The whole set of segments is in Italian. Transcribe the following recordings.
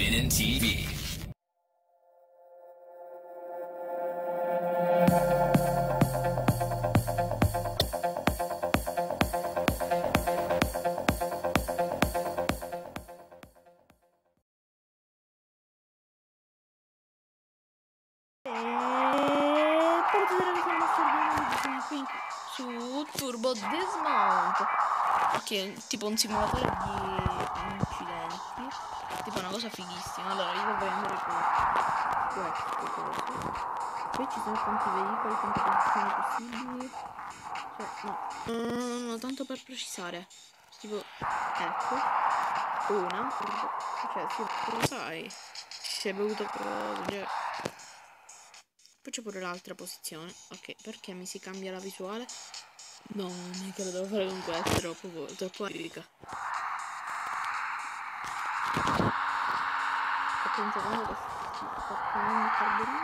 Spinning TV. Su Turbo Dismount, che è tipo un simulatore di incidenti, tipo una cosa fighissima. Allora io dovrei andare con questo coso. Qui ci sono tanti veicoli, tante posizioni possibili, cioè no, tanto per precisare, tipo ecco una, cioè sì, sai, si è bevuto cosa, cioè. Poi c'è pure l'altra posizione. Ok, perché mi si cambia la visuale? No, non è che lo devo fare con questo, troppo epica. Aspetta un secondo che si sta prendendo il carburino.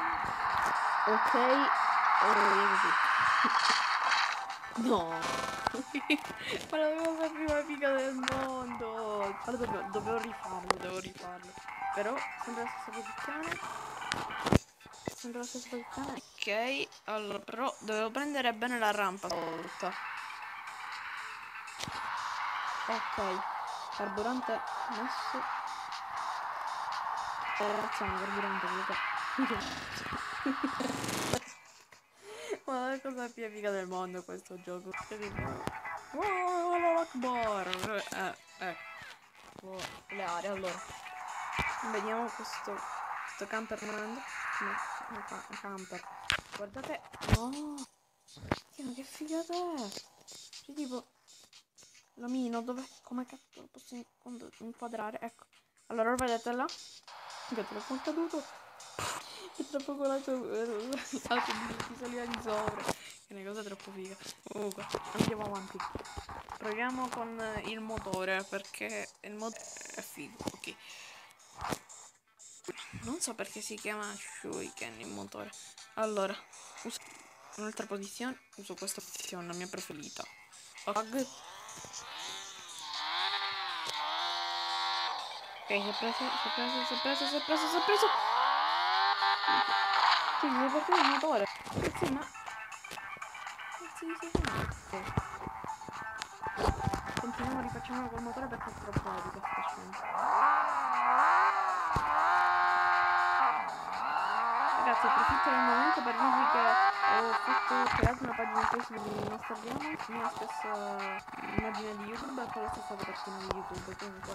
Ok, così. No! Ma la cosa più epica del mondo! Allora, devo rifarlo. Però, sempre la stessa posizione. Ok, allora però dovevo prendere bene la rampa stavolta. Ok, carburante messo. Razziamo carburante, ma la cosa più epica del mondo questo gioco. Wow, Akbar. Le aree, allora. Vediamo questo camper andando. No, camper. Guardate. No. Ma che figata è? Cioè tipo l'omino dove, come cazzo lo posso inquadrare? Ecco. Allora vedete là che troppo caduto è troppo colato l'auto di salire di sopra, che è una cosa troppo figa. Comunque andiamo avanti, proviamo con il motore perché il motore è figo. Ok, non so perché si chiama Shuriken il motore. Allora uso un'altra posizione, uso questa posizione, la mia preferita. Ok, si è preso. Sì, mi è partito il motore. Sì, ma sì. Continuiamo, rifacciamolo col motore perché è troppo epica sta scena. Ragazzi, approfitto del momento per dirvi che ho creato una pagina Facebook di Master Diamond, mia stessa immagine di YouTube, e poi la stessa copertina di YouTube. Comunque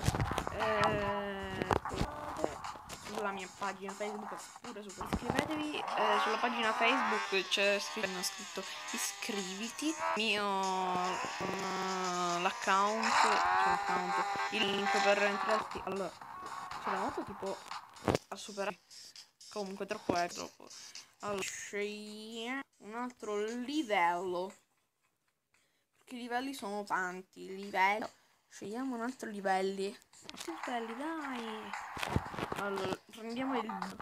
sulla mia pagina Facebook, pure su iscrivetevi. Sulla pagina Facebook c'è scritto iscriviti, l'account, il link per entrarti. Allora c'è la moto tipo a superare. Comunque troppo è troppo. Allora scegliamo un altro livello, perché i livelli sono tanti. Scegliamo un altro livelli. Più belli, dai. Allora prendiamo il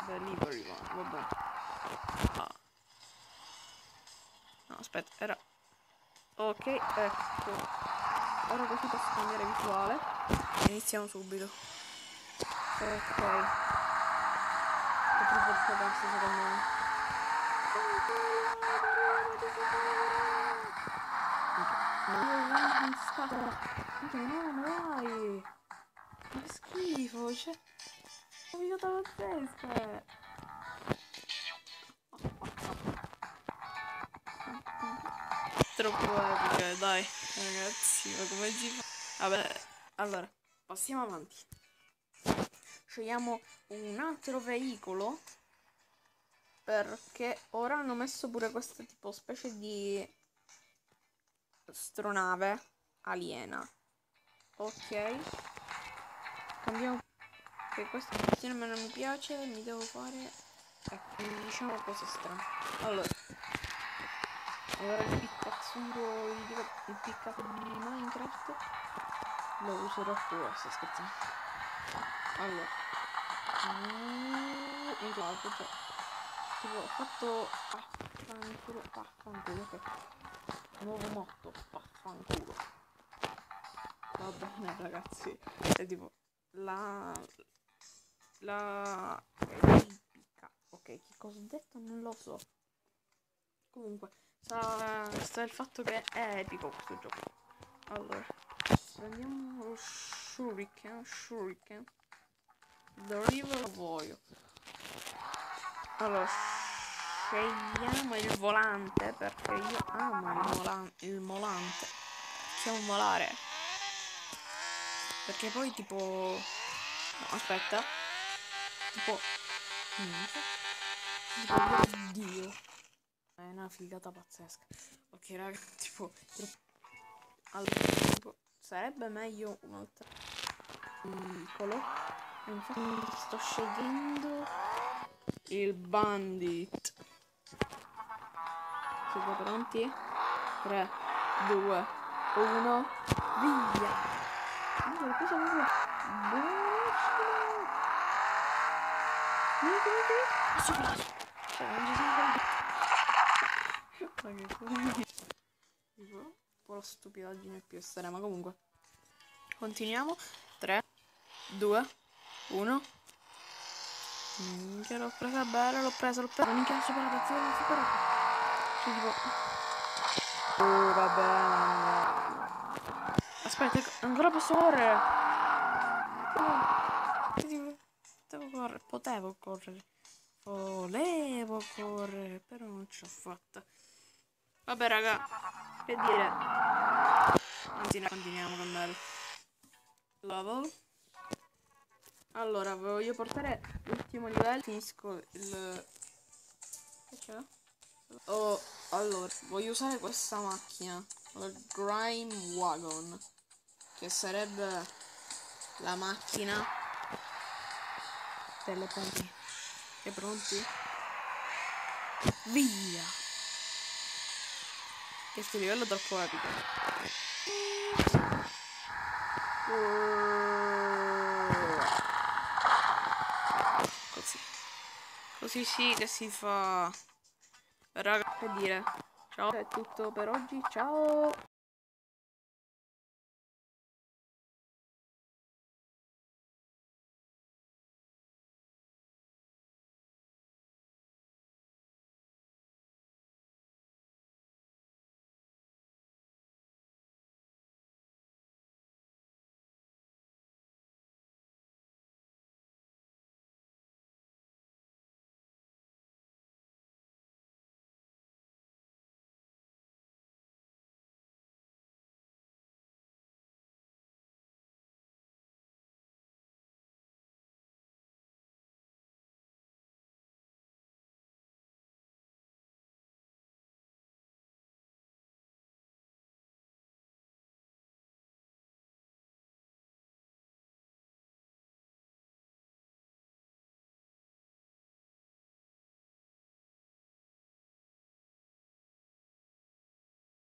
delivery one, vabbè. No, aspetta, era ok, ecco. Ora così posso cambiare visuale. Iniziamo subito. Ok. Potrebbe scadarsi secondo me. No, ma dai! Ma che schifo, cioè. Ho pigliato la testa! Troppo epica, dai, ragazzi, ma come si fa? Vabbè, allora, passiamo avanti. Scegliamo un altro veicolo, perché ora hanno messo pure questa tipo specie di astronave aliena. Ok, cambiamo, che questa posizione a me non mi piace, mi devo fare, ecco, diciamo cose strane. Allora il piccazzuro, il piccato di Minecraft lo userò pure, sto scherzando. Allora cioè, tipo ho fatto vaffanculo, ok. Nuovo motto, vaffanculo. Va bene ragazzi, è tipo la epica. Ok, che cosa ho detto non lo so. Comunque sta il fatto che è epico questo gioco. Allora, prendiamo lo shuriken. The River Voglio. Allora, scegliamo il volante perché io amo il volante. C'è un volare. Perché poi tipo... No, aspetta. Tipo... Niente. Oddio. È una figata pazzesca. Ok, raga, tipo... Allora, tipo, sarebbe meglio un altro piccolo. Infatti sto scegliendo il bandit. Siete pronti? 3, 2, 1, via! L'ho preso proprio buonissimo! Vieni, cioè, non ci sono ma che cosa? Tipo, un po' la stupidaggine più estrema. Comunque, continuiamo. 3, 2, 1. Minchia, l'ho presa bella, l'ho presa. Minchia, l'ho superata, l'ho superata. Cioè, tipo... Oh, vabbè. Aspetta, ancora posso correre. Potevo correre. Volevo correre, però non ce l'ho fatta. Vabbè, raga, che dire. Continuiamo con il level. Allora, voglio portare l'ultimo livello. Finisco il... Che c'è? Oh, allora, voglio usare questa macchina, la Grime Wagon, che sarebbe la macchina delle pompine. Siete pronti? Via! Questo livello è troppo epico. Così. Così sì che si fa. Raga, che dire. Ciao, è tutto per oggi. Ciao!